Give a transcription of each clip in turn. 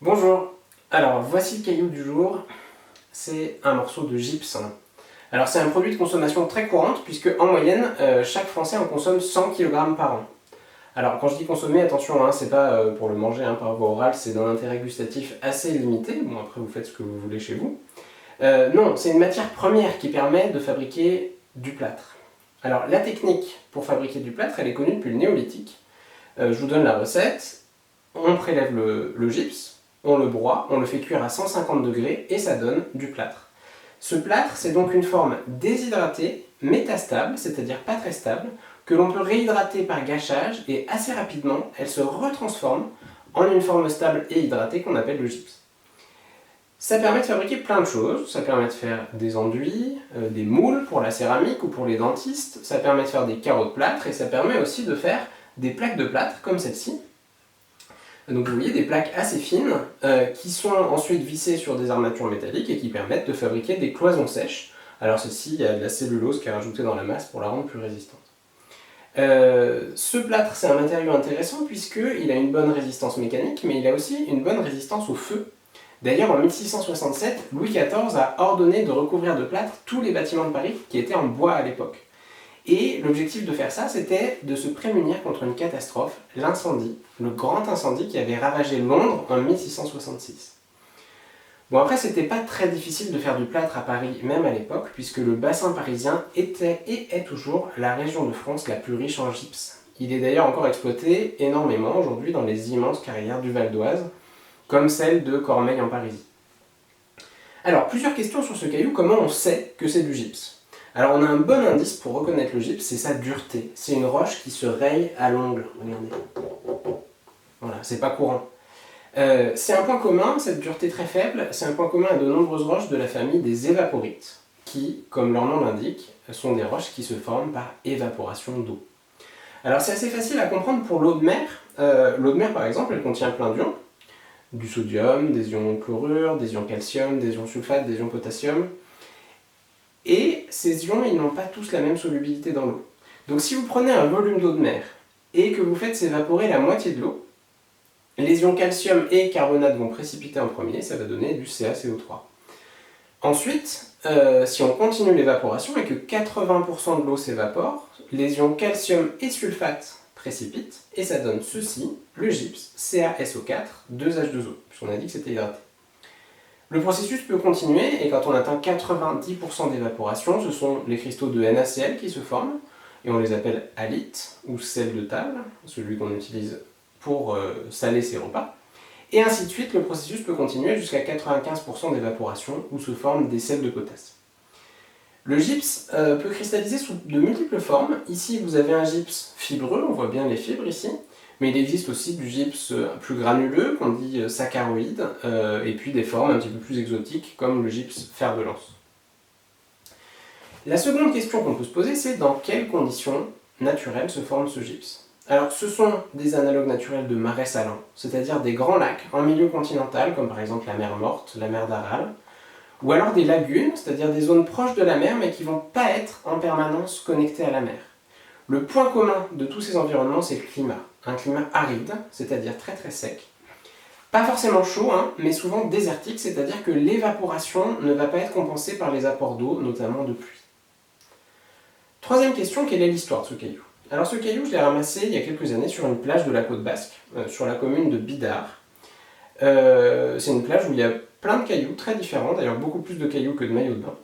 Bonjour, alors voici le caillou du jour, c'est un morceau de gypse. Alors c'est un produit de consommation très courante puisque en moyenne, chaque Français en consomme 100 kg par an. Alors quand je dis consommer, attention, c'est pas pour le manger par voie orale, c'est d'un intérêt gustatif assez limité, bon après vous faites ce que vous voulez chez vous. Non, c'est une matière première qui permet de fabriquer du plâtre. Alors la technique pour fabriquer du plâtre, elle est connue depuis le néolithique. Je vous donne la recette, on prélève le gypse, on le broie, on le fait cuire à 150 degrés et ça donne du plâtre. Ce plâtre, c'est donc une forme déshydratée, métastable, c'est-à-dire pas très stable, que l'on peut réhydrater par gâchage et assez rapidement, elle se retransforme en une forme stable et hydratée qu'on appelle le gypse. Ça permet de fabriquer plein de choses, ça permet de faire des enduits, des moules pour la céramique ou pour les dentistes, ça permet de faire des carreaux de plâtre et ça permet aussi de faire des plaques de plâtre comme celle-ci. Donc vous voyez des plaques assez fines qui sont ensuite vissées sur des armatures métalliques et qui permettent de fabriquer des cloisons sèches. Alors ceci, il y a de la cellulose qui est rajoutée dans la masse pour la rendre plus résistante. Ce plâtre, c'est un matériau intéressant puisqu'il a une bonne résistance mécanique, mais il a aussi une bonne résistance au feu. D'ailleurs, en 1667, Louis XIV a ordonné de recouvrir de plâtre tous les bâtiments de Paris qui étaient en bois à l'époque. Et l'objectif de faire ça, c'était de se prémunir contre une catastrophe, l'incendie, le grand incendie qui avait ravagé Londres en 1666. Bon après, c'était pas très difficile de faire du plâtre à Paris, même à l'époque, puisque le bassin parisien était et est toujours la région de France la plus riche en gypse. Il est d'ailleurs encore exploité énormément aujourd'hui dans les immenses carrières du Val d'Oise, comme celle de Cormeilles en Parisis. Alors, plusieurs questions sur ce caillou, comment on sait que c'est du gypse ? Alors on a un bon indice pour reconnaître le gypse, c'est sa dureté. C'est une roche qui se raye à l'ongle, regardez. Voilà, c'est pas courant. C'est un point commun, cette dureté très faible, c'est un point commun à de nombreuses roches de la famille des évaporites, qui, comme leur nom l'indique, sont des roches qui se forment par évaporation d'eau. Alors c'est assez facile à comprendre pour l'eau de mer. L'eau de mer par exemple, elle contient plein d'ions, du sodium, des ions chlorure, des ions calcium, des ions sulfate, des ions potassium. Et ces ions, ils n'ont pas tous la même solubilité dans l'eau. Donc si vous prenez un volume d'eau de mer et que vous faites s'évaporer la moitié de l'eau, les ions calcium et carbonate vont précipiter en premier, ça va donner du CaCO3. Ensuite, si on continue l'évaporation et que 80% de l'eau s'évapore, les ions calcium et sulfate précipitent et ça donne ceci, le gypse, CaSO4, 2H2O, puisqu'on a dit que c'était hydraté. Le processus peut continuer et quand on atteint 90% d'évaporation, ce sont les cristaux de NaCl qui se forment et on les appelle halites ou sel de table, celui qu'on utilise pour saler ses repas. Et ainsi de suite, le processus peut continuer jusqu'à 95% d'évaporation où se forment des sels de potasse. Le gypse peut cristalliser sous de multiples formes. Ici, vous avez un gypse fibreux, on voit bien les fibres ici. Mais il existe aussi du gypse plus granuleux, qu'on dit saccharoïde, et puis des formes un petit peu plus exotiques, comme le gypse fer de lance. La seconde question qu'on peut se poser, c'est dans quelles conditions naturelles se forme ce gypse ? Alors, ce sont des analogues naturels de marais salants, c'est-à-dire des grands lacs en milieu continental, comme par exemple la mer Morte, la mer d'Aral, ou alors des lagunes, c'est-à-dire des zones proches de la mer, mais qui ne vont pas être en permanence connectées à la mer. Le point commun de tous ces environnements, c'est le climat. Un climat aride, c'est-à-dire très très sec. Pas forcément chaud, mais souvent désertique, c'est-à-dire que l'évaporation ne va pas être compensée par les apports d'eau, notamment de pluie. Troisième question, quelle est l'histoire de ce caillou ? Alors ce caillou, je l'ai ramassé il y a quelques années sur une plage de la Côte Basque, sur la commune de Bidart. C'est une plage où il y a plein de cailloux, très différents, d'ailleurs beaucoup plus de cailloux que de maillots de bain.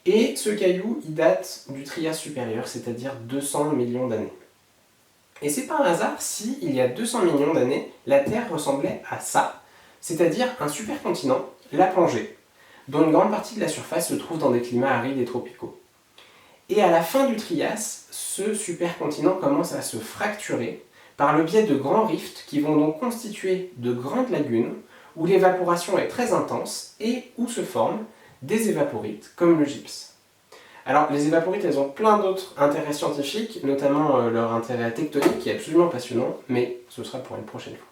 Et ce caillou, il date du Trias supérieur, c'est-à-dire 200 millions d'années. Et c'est pas un hasard si, il y a 200 millions d'années, la Terre ressemblait à ça, c'est-à-dire un supercontinent, la Pangée, dont une grande partie de la surface se trouve dans des climats arides et tropicaux. Et à la fin du Trias, ce supercontinent commence à se fracturer par le biais de grands rifts qui vont donc constituer de grandes lagunes où l'évaporation est très intense et où se forment des évaporites, comme le gypse. Alors, les évaporites, elles ont plein d'autres intérêts scientifiques, notamment leur intérêt tectonique qui est absolument passionnant, mais ce sera pour une prochaine fois.